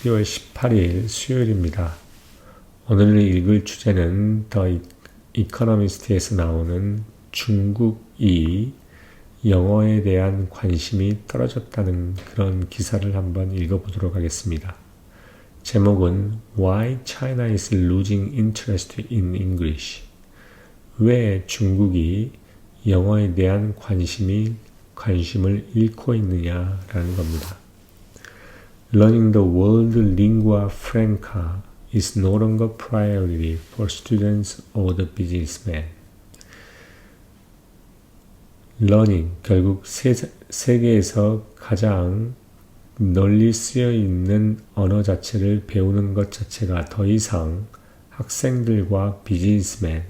10월 18일 수요일입니다. 오늘 읽을 주제는 더 이코노미스트에서 나오는 중국이 영어에 대한 관심이 떨어졌다는 그런 기사를 한번 읽어보도록 하겠습니다. 제목은 Why China is losing interest in English. 왜 중국이 영어에 대한 관심을 잃고 있느냐라는 겁니다. Learning the world lingua franca is no longer priority for students or the businessmen. Learning, 결국 세계에서 가장 널리 쓰여 있는 언어 자체를 배우는 것 자체가 더 이상 학생들과 비즈니스맨,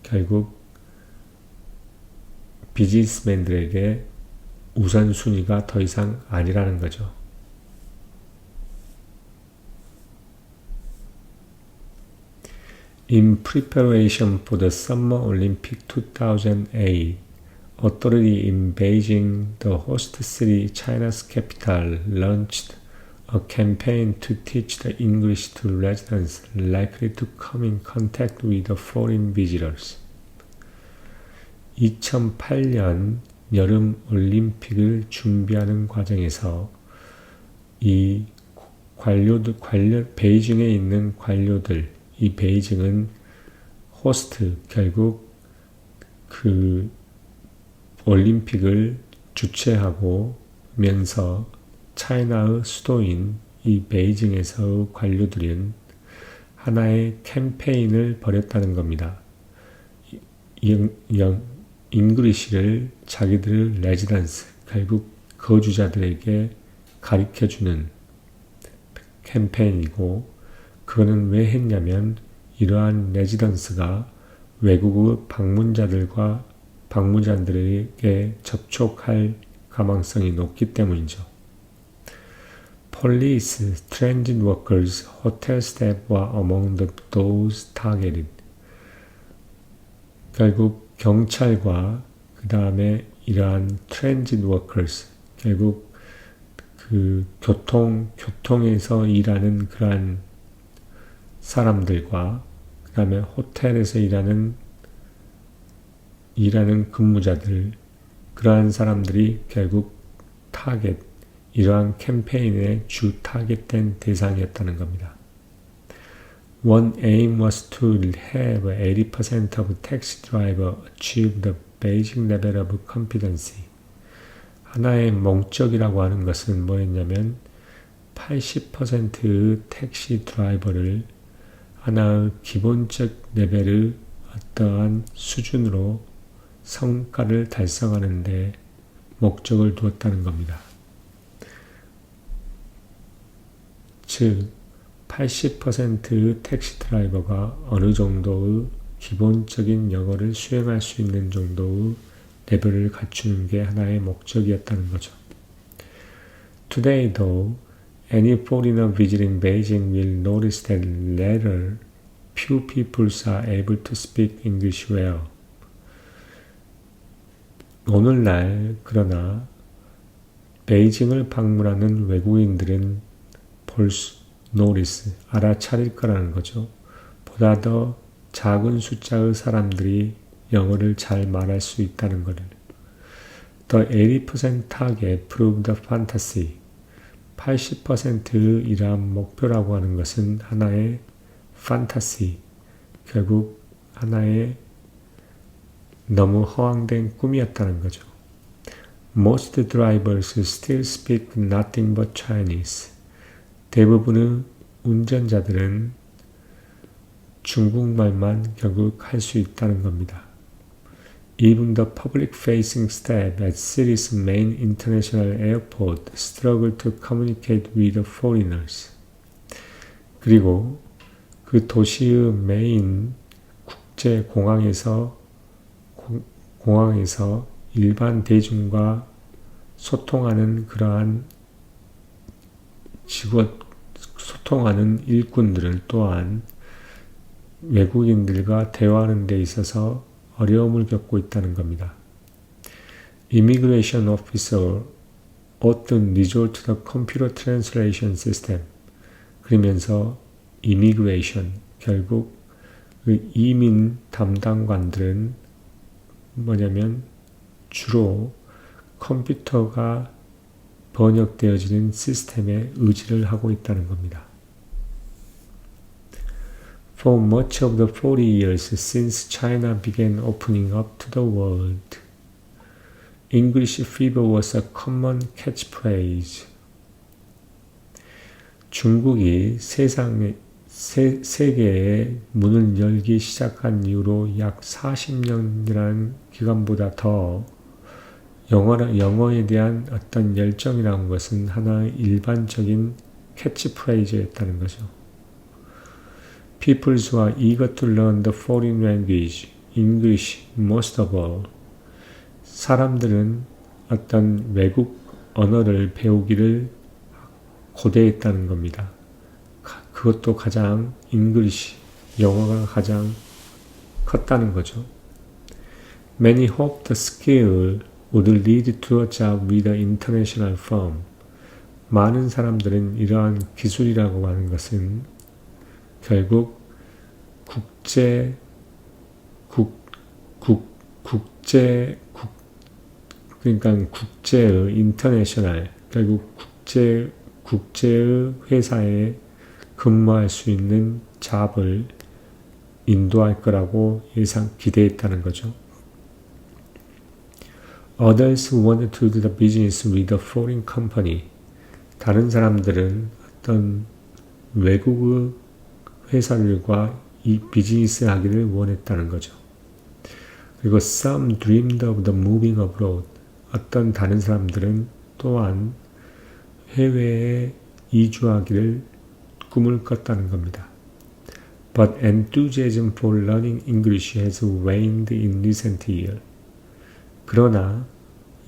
결국 비즈니스맨들에게 우선순위가 더 이상 아니라는 거죠. In preparation for the Summer Olympic 2008, authorities in Beijing, the host city, China's capital, launched a campaign to teach the English to residents likely to come in contact with the foreign visitors. 2008년 여름 올림픽을 준비하는 과정에서 이 베이징에 있는 관료들, 이 베이징은 호스트, 결국 그 올림픽을 주최하고면서 차이나의 수도인 이 베이징에서의 관료들은 하나의 캠페인을 벌였다는 겁니다. 잉글리시를 자기들 레지던스, 결국 거주자들에게 가르쳐주는 캠페인이고, 그거는 왜 했냐면 이러한 레지던스가 외국의 방문자들에게 접촉할 가망성이 높기 때문이죠. Police, transit workers, hotel staff were among those targeted. 결국 경찰과 그 다음에 이러한 transit workers, 결국 그 교통에서 일하는 그러한 사람들과 그 다음에 호텔에서 일하는 근무자들, 그러한 사람들이 결국 이러한 캠페인의 주 타겟된 대상이었다는 겁니다. One aim was to have 80% of taxi drivers achieve the basic level of competency. 하나의 목적이라고 하는 것은 뭐였냐면 80%의 택시 드라이버를 하나의 기본적 레벨의 어떠한 수준으로 성과를 달성하는 데 목적을 두었다는 겁니다. 즉 80%의 택시 드라이버가 어느 정도의 기본적인 영어를 수행할 수 있는 정도의 레벨을 갖추는 게 하나의 목적이었다는 거죠. Today, though, any foreigner visiting Beijing will notice that later few people are able to speak English well. 오늘날 그러나 베이징을 방문하는 외국인들은 알아차릴 거라는 거죠. 보다 더 작은 숫자의 사람들이 영어를 잘 말할 수 있다는 것을. The 80% target proved a fantasy. 80%의 이러한 목표라고 하는 것은 하나의 판타시, 결국 하나의 너무 허황된 꿈이었다는 거죠. Most drivers still speak nothing but Chinese. 대부분의 운전자들은 중국말만 결국 할 수 있다는 겁니다. Even the public-facing staff at city's main international airport struggle to communicate with the foreigners. 그리고 그 도시의 메인 국제 공항에서 일반 대중과 소통하는 그러한 소통하는 일꾼들은 또한 외국인들과 대화하는 데 있어서 어려움을 겪고 있다는 겁니다. Immigration officer often resort to the computer translation system. 그러면서 immigration, 결국 그 이민 담당관들은 뭐냐면 주로 컴퓨터가 번역되어지는 시스템에 의지를 하고 있다는 겁니다. For much of the 40 years since China began opening up to the world, English fever was a common catchphrase. 중국이 세계에 문을 열기 시작한 이후로 약 40년이라는 기간보다 더 영어에 대한 어떤 열정이라는 것은 하나의 일반적인 캐치프레이즈였다는 거죠. Peoples who are eager to learn the foreign language, English most of all. 사람들은 어떤 외국 언어를 배우기를 고대했다는 겁니다. 그것도 가장 English, 영어가 가장 컸다는 거죠. Many hoped the skill would lead to a job with an international firm. 많은 사람들은 이러한 기술이라고 하는 것은 결국 그러니까 국제의 인터내셔널, 결국 국제의 회사에 근무할 수 있는 잡을 인도할 거라고 기대했다는 거죠. Others wanted to do the business with a foreign company. 다른 사람들은 어떤 외국의 회사들과 이 비즈니스 하기를 원했다는 거죠. 그리고 some dreamed of the moving abroad. 어떤 다른 사람들은 또한 해외에 이주하기를 꿈을 꿨다는 겁니다. But enthusiasm for learning English has waned in recent years. 그러나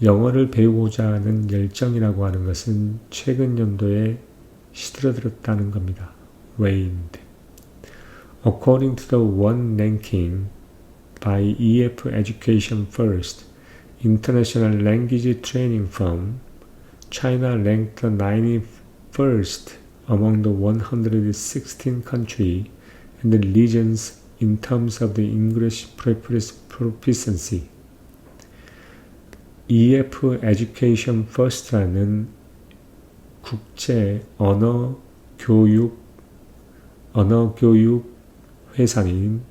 영어를 배우고자 하는 열정이라고 하는 것은 최근 연도에 시들어들었다는 겁니다. waned. According to the one ranking by EF Education First, International Language Training Firm, China ranked the 91st among the 116 countries and regions in terms of the English proficiency. EF Education First라는 국제 언어 교육 회사인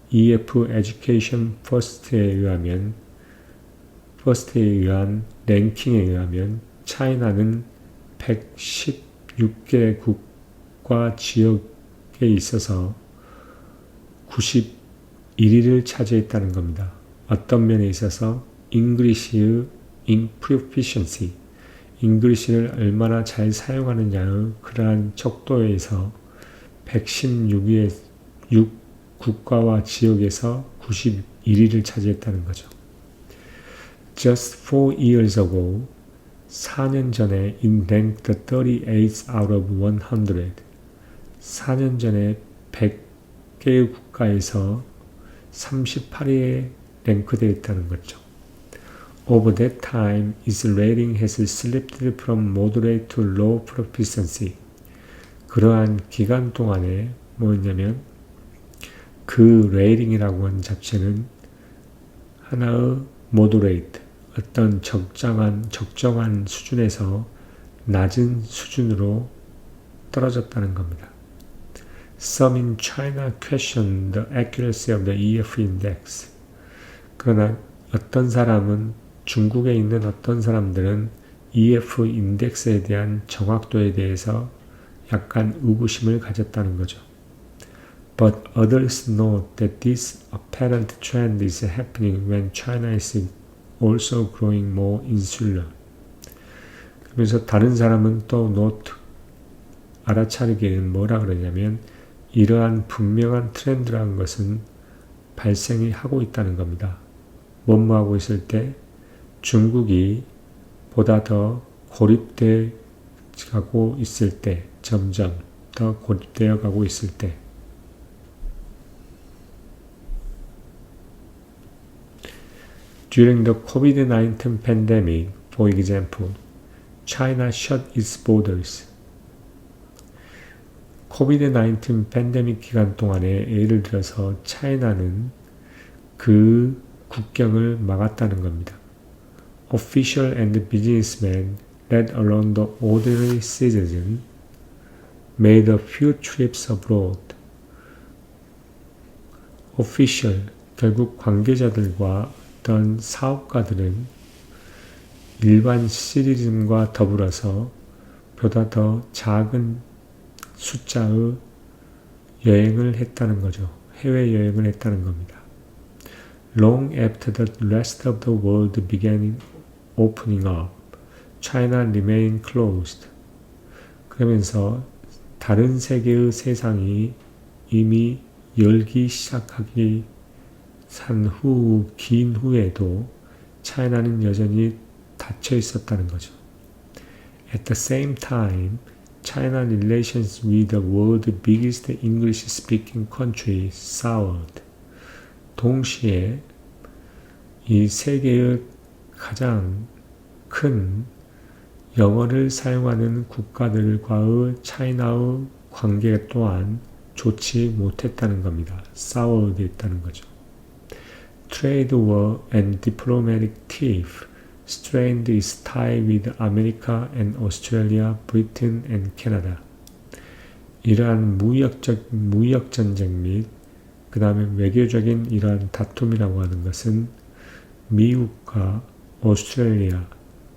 EF Education First에 의한 랭킹에 의하면 차이나는 116개국과 지역에 있어서 91위를 차지했다는 겁니다. 어떤 면에 있어서 English의 proficiency, English를 얼마나 잘 사용하느냐의 그러한 척도에서 116위의 6국가와 지역에서 91위를 차지했다는 거죠. Just 4 years ago, 4년 전에 it ranked 38 out of 100. 4년 전에 100개의 국가에서 38위에 랭크되어 있다는 거죠. Over that time, its rating has slipped from moderate to low proficiency. 그러한 기간 동안에 뭐였냐면 그 레이팅이라고 하는 자체는 하나의 moderate, 어떤 적정한 수준에서 낮은 수준으로 떨어졌다는 겁니다. Some in China questioned the accuracy of the EF index. 그러나 어떤 사람은 중국에 있는 어떤 사람들은 EF 인덱스에 대한 정확도에 대해서 약간 의구심을 가졌다는 거죠. But others note that this apparent trend is happening when China is also growing more insular. 그러면서 다른 사람은 또 알아차리기는 뭐라 그러냐면 이러한 분명한 트렌드라는 것은 발생이 하고 있다는 겁니다. 뭐하고 있을 때 중국이 보다 더 고립되어 가고 있을 때, 점점 더 고립되어 가고 있을 때, During the COVID-19 pandemic, for example, China shut its borders. 코비드-19 팬데믹 기간 동안에 예를 들어서 차이나는 그 국경을 막았다는 겁니다. Official and businessmen, let alone the ordinary citizen, made a few trips abroad. Official, 결국 관계자들과 어떤 사업가들은 일반 시리즘과 더불어서 보다 더 작은 숫자의 여행을 했다는 거죠. 해외여행을 했다는 겁니다. Long after the rest of the world began opening up, China remained closed. 그러면서 다른 세계의 세상이 이미 열기 시작하기 긴 후에도 차이나는 여전히 닫혀 있었다는 거죠. At the same time, China relations with the world's biggest English-speaking country soured. 동시에 이 세계의 가장 큰 영어를 사용하는 국가들과의 차이나의 관계 또한 좋지 못했다는 겁니다. soured했다는 거죠. Trade war and diplomatic tiff strained its tie with America and Australia, Britain and Canada. 이러한 무역 전쟁 및 그 다음에 외교적인 이러한 다툼이라고 하는 것은 미국과 오스트레일리아,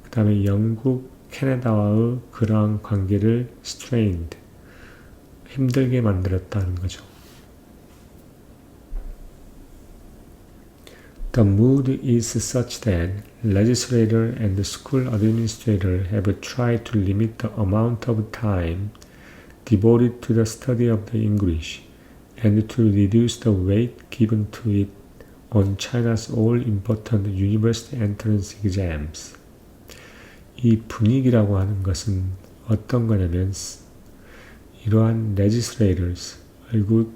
그 다음에 영국, 캐나다와의 그러한 관계를 strained, 힘들게 만들었다는 거죠. The mood is such that legislators and school administrators have tried to limit the amount of time devoted to the study of the English and to reduce the weight given to it on China's all-important university entrance exams. 이 분위기라고 하는 것은 어떤 거냐면 이러한 legislators, 그리고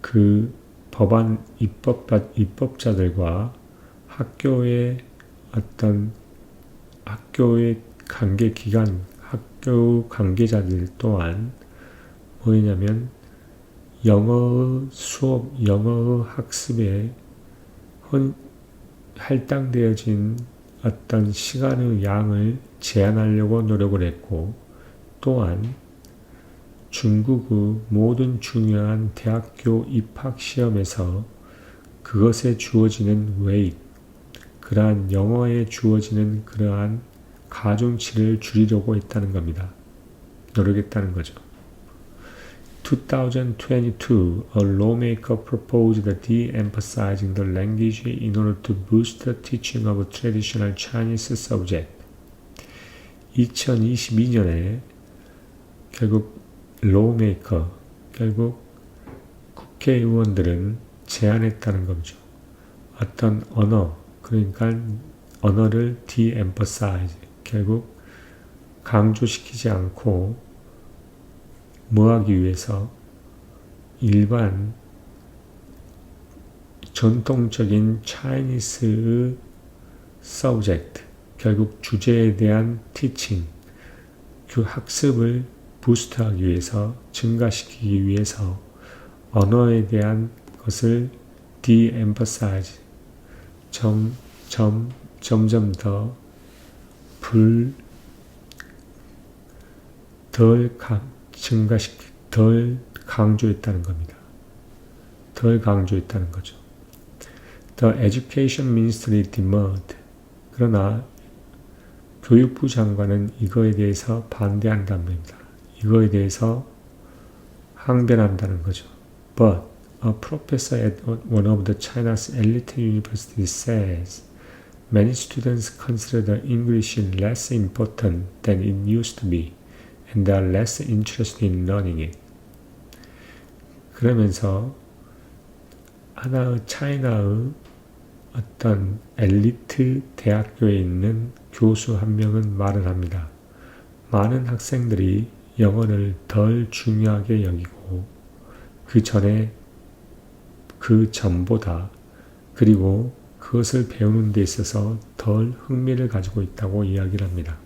그 법안 입법자들과 학교의 학교 관계자들 또한 뭐냐면 영어 수업, 영어 학습에 할당되어진 어떤 시간의 양을 제한하려고 노력을 했고, 또한 중국의 모든 중요한 대학교 입학 시험에서 그것에 주어지는 weight, 그러한 영어에 주어지는 그러한 가중치를 줄이려고 했다는 겁니다. 노력했다는 거죠. 2022, a lawmaker proposed de-emphasizing the language in order to boost the teaching of a traditional Chinese subject. 2022년에 결국 lawmaker, 결국 국회의원들은 제안했다는 거죠. 어떤 언어, 그러니까 언어를 de-emphasize, 결국 강조시키지 않고 뭐하기 위해서 일반 전통적인 차이니스의 subject, 결국 주제에 대한 teaching, 그 학습을 부스트하기 위해서, 증가시키기 위해서 언어에 대한 것을 de-emphasize, 점점 더 덜 강조했다는 겁니다. 덜 강조했다는 거죠. The Education Ministry demurred. 그러나 교육부 장관은 이거에 대해서 반대한다는 겁니다. 이거에 대해서 항변한다는 거죠. But a professor at one of the China's elite universities says many students consider the English less important than it used to be. and they are less interested in learning it. 그러면서 하나의 차이나의 어떤 엘리트 대학교에 있는 교수 한 명은 말을 합니다. 많은 학생들이 영어를 덜 중요하게 여기고 그 전보다 그리고 그것을 배우는 데 있어서 덜 흥미를 가지고 있다고 이야기를 합니다.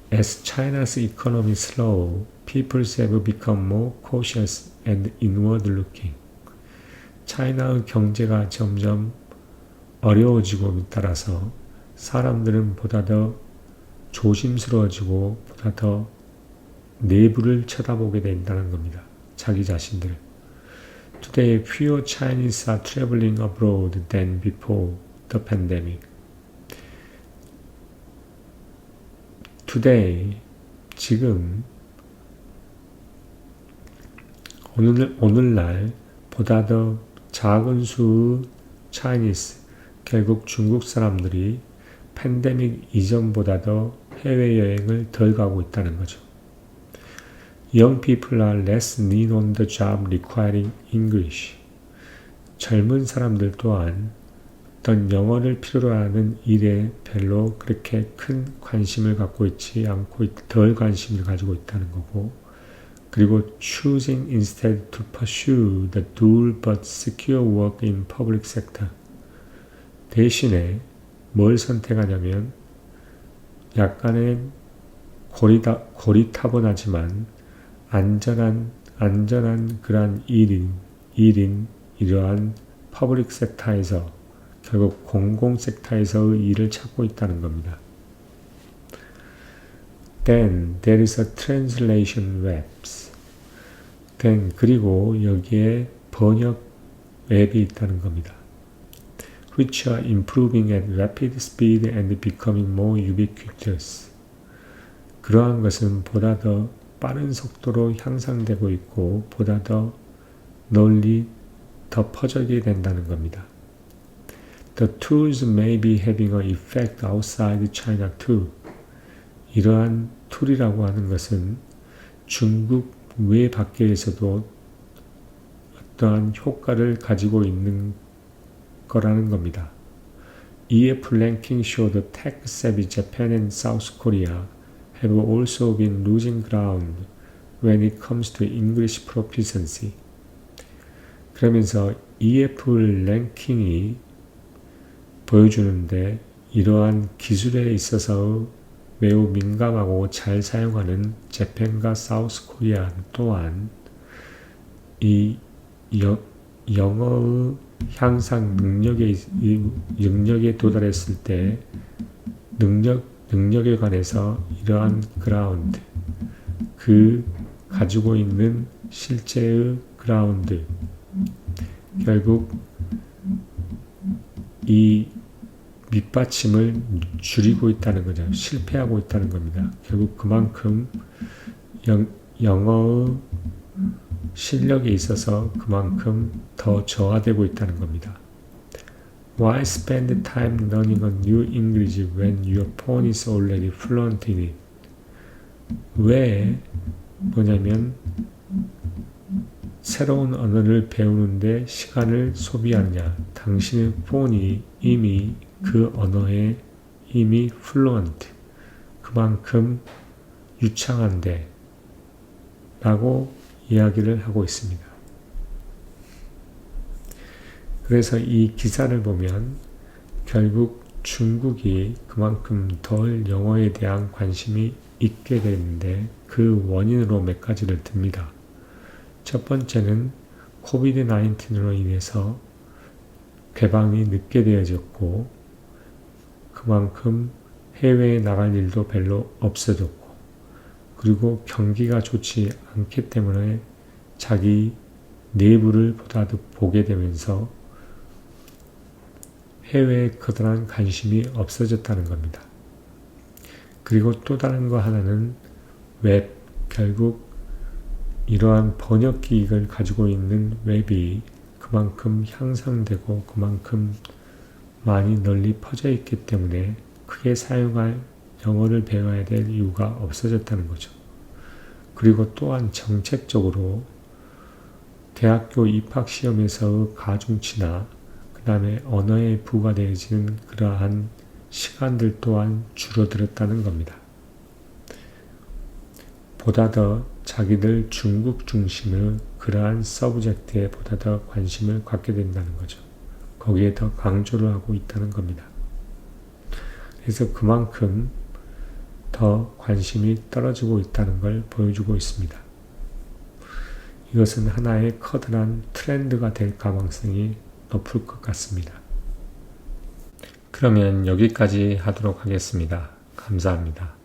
As China's economy slowed, people have become more cautious and inward looking. 차이나의 경제가 점점 어려워지고 따라서 사람들은 보다 더 조심스러워지고 보다 더 내부를 쳐다보게 된다는 겁니다. 자기 자신들. Today, fewer Chinese are traveling abroad than before the pandemic. Today, 지금 오늘날 보다 더 작은 수의 Chinese, 결국 중국 사람들이 팬데믹 이전보다 더 해외여행을 덜 가고 있다는 거죠. Young people are less lean on the job requiring English. 젊은 사람들 또한 어떤 영어를 필요로 하는 일에 별로 그렇게 큰 관심을 갖고 있지 않고 덜 관심을 가지고 있다는 거고, 그리고 choosing instead to pursue the dual but secure work in public sector. 대신에 뭘 선택하냐면 약간의 고리타분하지만 안전한 그러한 일인 이러한 퍼블릭 섹터에서 결국 공공 섹터에서의 일을 찾고 있다는 겁니다. Then there is a translation webs. Then 그리고 여기에 번역 웹이 있다는 겁니다. Which are improving at rapid speed and becoming more ubiquitous. 그러한 것은 보다 더 빠른 속도로 향상되고 있고 보다 더 널리 더 퍼지게 된다는 겁니다. The tools may be having an effect outside China too. 이러한 툴이라고 하는 것은 중국 외 밖에서도 어떠한 효과를 가지고 있는 거라는 겁니다. EF ranking showed tech-savvy Japan and South Korea have also been losing ground when it comes to English proficiency. 그러면서 EF 랭킹이 보여주는데 이러한 기술에 있어서 매우 민감하고 잘 사용하는 재팬과 사우스 코리아 또한 이 영어의 향상 능력에 도달했을 때 능력에 관해서 이러한 그라운드, 그 가지고 있는 실제의 그라운드, 결국 이 밑받침을 줄이고 있다는 거죠. 실패하고 있다는 겁니다. 결국 그만큼 영어의 실력에 있어서 그만큼 더 저하되고 있다는 겁니다. Why spend time learning a new English when your phone is already fluent in it? 왜 뭐냐면 새로운 언어를 배우는데 시간을 소비하느냐. 당신의 폰이 이미 그 언어에 이미 fluent, 그만큼 유창한데 라고 이야기를 하고 있습니다. 그래서 이 기사를 보면 결국 중국이 그만큼 덜 영어에 대한 관심이 있게 되는데 그 원인으로 몇 가지를 듭니다. 첫 번째는 코비드 19으로 인해서 개방이 늦게 되어졌고 그만큼 해외에 나갈 일도 별로 없어졌고 그리고 경기가 좋지 않기 때문에 자기 내부를 보다 더 보게 되면서 해외에 커다란 관심이 없어졌다는 겁니다. 그리고 또 다른 거 하나는 웹, 결국 이러한 번역 기획을 가지고 있는 웹이 그만큼 향상되고 그만큼 많이 널리 퍼져 있기 때문에 크게 사용할 영어를 배워야 될 이유가 없어졌다는 거죠. 그리고 또한 정책적으로 대학교 입학시험에서의 가중치나 그 다음에 언어에 부과되어지는 그러한 시간들 또한 줄어들었다는 겁니다. 보다 더 자기들 중국 중심의 그러한 서브젝트에 보다 더 관심을 갖게 된다는 거죠. 거기에 더 강조를 하고 있다는 겁니다. 그래서 그만큼 더 관심이 떨어지고 있다는 걸 보여주고 있습니다. 이것은 하나의 커다란 트렌드가 될 가능성이 높을 것 같습니다. 그러면 여기까지 하도록 하겠습니다. 감사합니다.